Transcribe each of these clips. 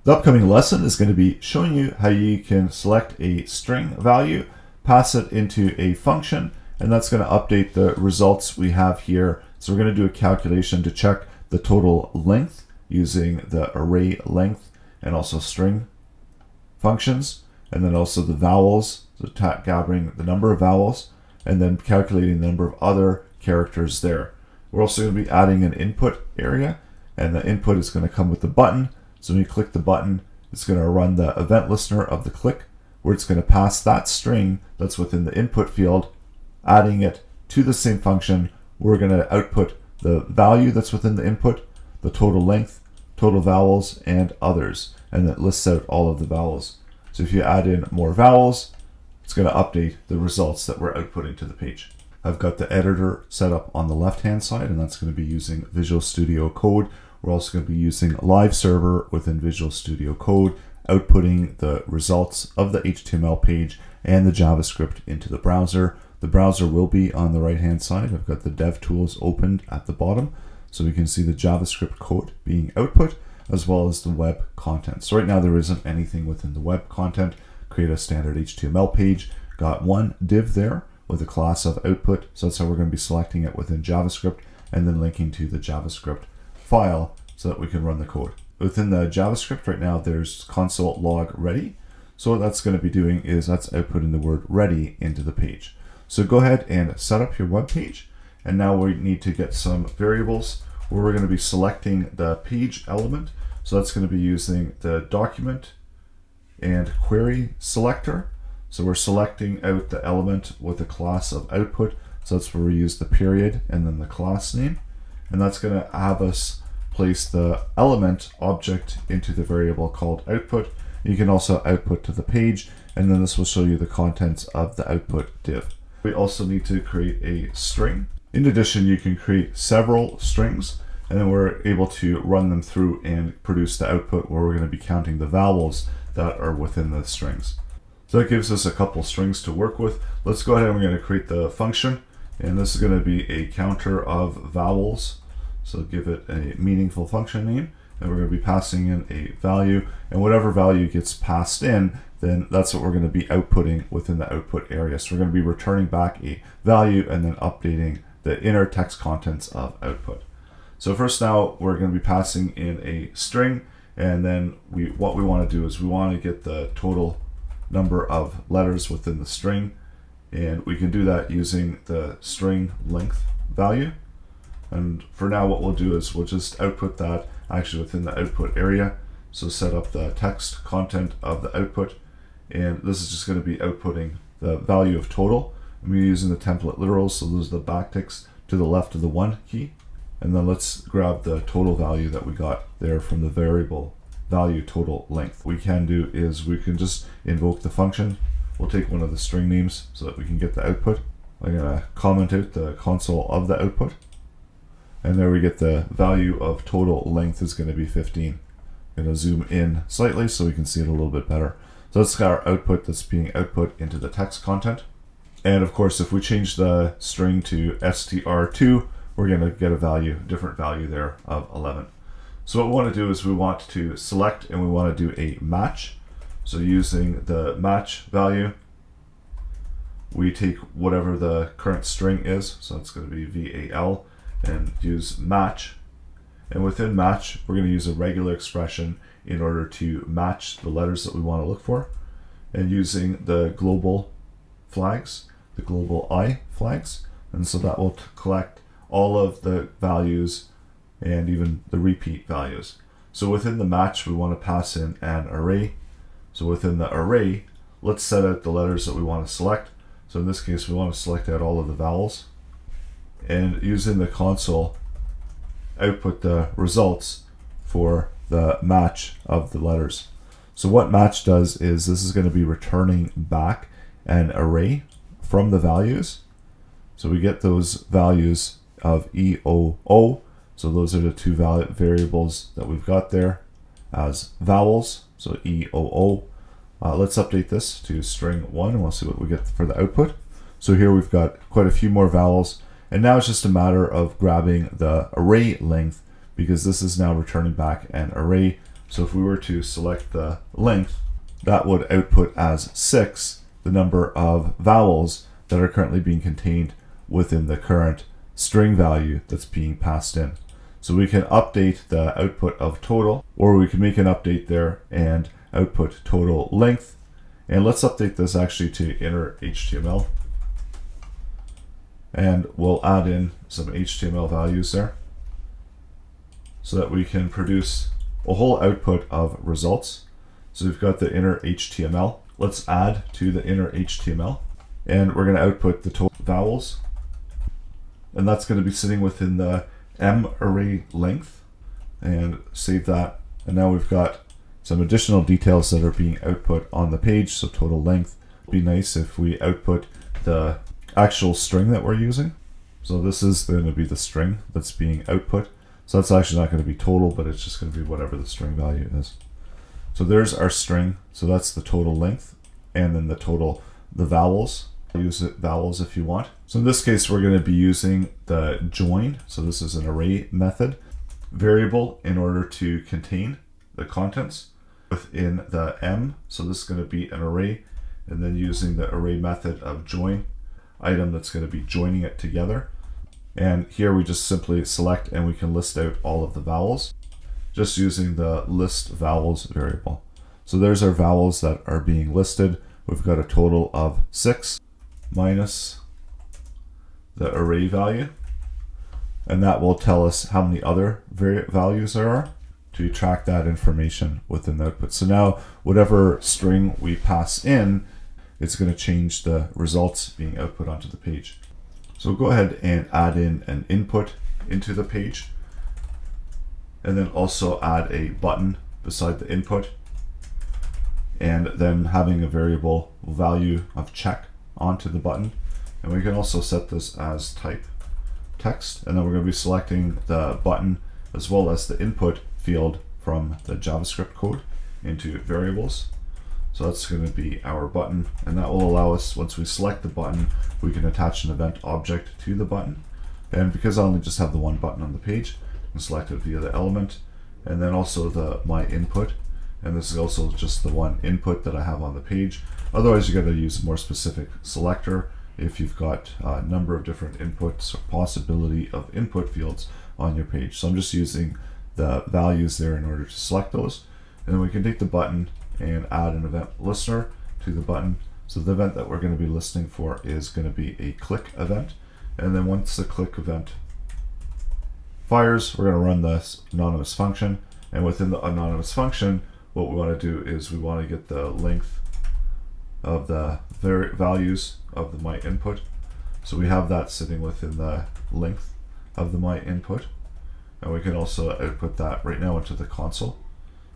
The upcoming lesson is going to be showing you how you can select a string value, pass it into a function, and that's going to update the results we have here. So we're going to do a calculation to check the total length using the array length and also string functions, and then also the vowels, so gathering the number of vowels, and then calculating the number of other characters there. We're also going to be adding an input area, and the input is going to come with the button. So when you click the button, it's going to run the event listener of the click, where it's going to pass that string that's within the input field, adding it to the same function. We're going to output the value that's within the input, the total length, total vowels, and others, and it lists out all of the vowels. So if you add in more vowels, it's going to update the results that we're outputting to the page. I've got the editor set up on the left-hand side, and that's going to be using Visual Studio Code. We're also going to be using Live Server within Visual Studio Code, outputting the results of the HTML page and the JavaScript into the browser. The browser will be on the right-hand side. I've got the dev tools opened at the bottom, so we can see the JavaScript code being output, as well as the web content. So right now there isn't anything within the web content. Create a standard HTML page. Got one div there with a class of output. So that's how we're going to be selecting it within JavaScript, and then linking to the JavaScript file so that we can run the code. Within the JavaScript right now, there's console log ready. So what that's going to be doing is that's outputting the word ready into the page. So go ahead and set up your web page. And now we need to get some variables where we're going to be selecting the page element. So that's going to be using the document and query selector. So we're selecting out the element with a class of output. So that's where we use the period and then the class name. And that's going to have us place the element object into the variable called output. You can also output to the page, and then this will show you the contents of the output div. We also need to create a string. In addition, you can create several strings, and then we're able to run them through and produce the output where we're going to be counting the vowels that are within the strings. So that gives us a couple strings to work with. Let's go ahead and we're going to create the function, and this is going to be a counter of vowels. So give it a meaningful function name, and we're going to be passing in a value, and whatever value gets passed in, then that's what we're going to be outputting within the output area. So we're going to be returning back a value and then updating the inner text contents of output. So first now we're going to be passing in a string, and then what we want to do is we want to get the total number of letters within the string, and we can do that using the string length value. And for now what we'll do is we'll just output that actually within the output area. So set up the text content of the output, and this is just going to be outputting the value of total. And we're using the template literals, so those are the backticks to the left of the 1 key. And then let's grab the total value that we got there from the variable value total length. What we can do is we can just invoke the function. We'll take one of the string names so that we can get the output. I'm going to comment out the console of the output. And there we get the value of total length is going to be 15. I'm going to zoom in slightly so we can see it a little bit better. So that's our output that's being output into the text content. And of course, if we change the string to str2, we're going to get a different value there of 11. So what we want to do is we want to select and we want to do a match. So using the match value, we take whatever the current string is. So it's going to be VAL. And use match, and within match we're going to use a regular expression in order to match the letters that we want to look for, and using the global flags, the global I flags, and so that will collect all of the values and even the repeat values. So within the match we want to pass in an array. So within the array, let's set out the letters that we want to select. So in this case we want to select out all of the vowels, and using the console output the results for the match of the letters. So what match does is this is going to be returning back an array from the values. So we get those values of EOO. So those are the two variables that we've got there as vowels. So EOO. Let's update this to string 1 and we'll see what we get for the output. So here we've got quite a few more vowels. And now it's just a matter of grabbing the array length, because this is now returning back an array So if we were to select the length, that would output as 6 the number of vowels that are currently being contained within the current string value that's being passed in. So we can update the output of total, or we can make an update there and output total length. And let's update this actually to inner HTML. And we'll add in some HTML values there so that we can produce a whole output of results. So we've got the inner HTML. Let's add to the inner HTML. And we're going to output the total vowels. And that's going to be sitting within the M array length. And save that. And now we've got some additional details that are being output on the page. So total length. It'd be nice if we output the actual string that we're using. So this is going to be the string that's being output. So that's actually not going to be total, but it's just going to be whatever the string value is. So there's our string. So that's the total length. And then the vowels. Use it vowels if you want. So in this case, we're going to be using the join. So this is an array method variable in order to contain the contents within the M. So this is going to be an array, and then using the array method of join item that's going to be joining it together. And here we just simply select and we can list out all of the vowels just using the list vowels variable. So there's our vowels that are being listed. We've got a total of 6 minus the array value, and that will tell us how many other values there are to track that information within the output. So now whatever string we pass in, it's going to change the results being output onto the page. So we'll go ahead and add in an input into the page, and then also add a button beside the input, and then having a variable value of check onto the button. And we can also set this as type text, and then we're going to be selecting the button as well as the input field from the JavaScript code into variables. So that's going to be our button, and that will allow us, once we select the button, we can attach an event object to the button. And because I only just have the one button on the page, I can select it via the element, and then also the my input. And this is also just the one input that I have on the page. Otherwise, you got to use a more specific selector if you've got a number of different inputs or possibility of input fields on your page. So I'm just using the values there in order to select those. And then we can take the button and add an event listener to the button. So the event that we're going to be listening for is going to be a click event. And then once the click event fires, we're going to run this anonymous function. And within the anonymous function, what we want to do is we want to get the length of the values of the my input. So we have that sitting within the length of the my input. And we can also output that right now into the console.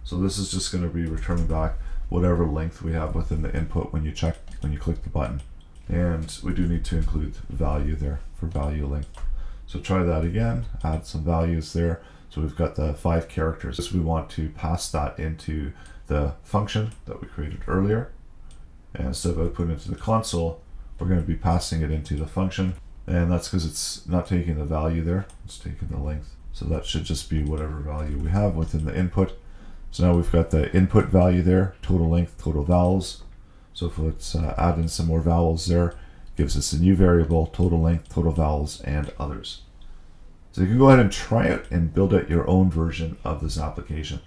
So this is just going to be returning back whatever length we have within the input when you click the button. And we do need to include value there for value length. So try that again, add some values there. So we've got the 5 characters. We want to pass that into the function that we created earlier. And instead of outputting it to the console, we're going to be passing it into the function. And that's because it's not taking the value there, it's taking the length. So that should just be whatever value we have within the input. So now we've got the input value there, total length, total vowels. So if let's add in some more vowels there, gives us a new variable, total length, total vowels, and others. So you can go ahead and try it and build out your own version of this application.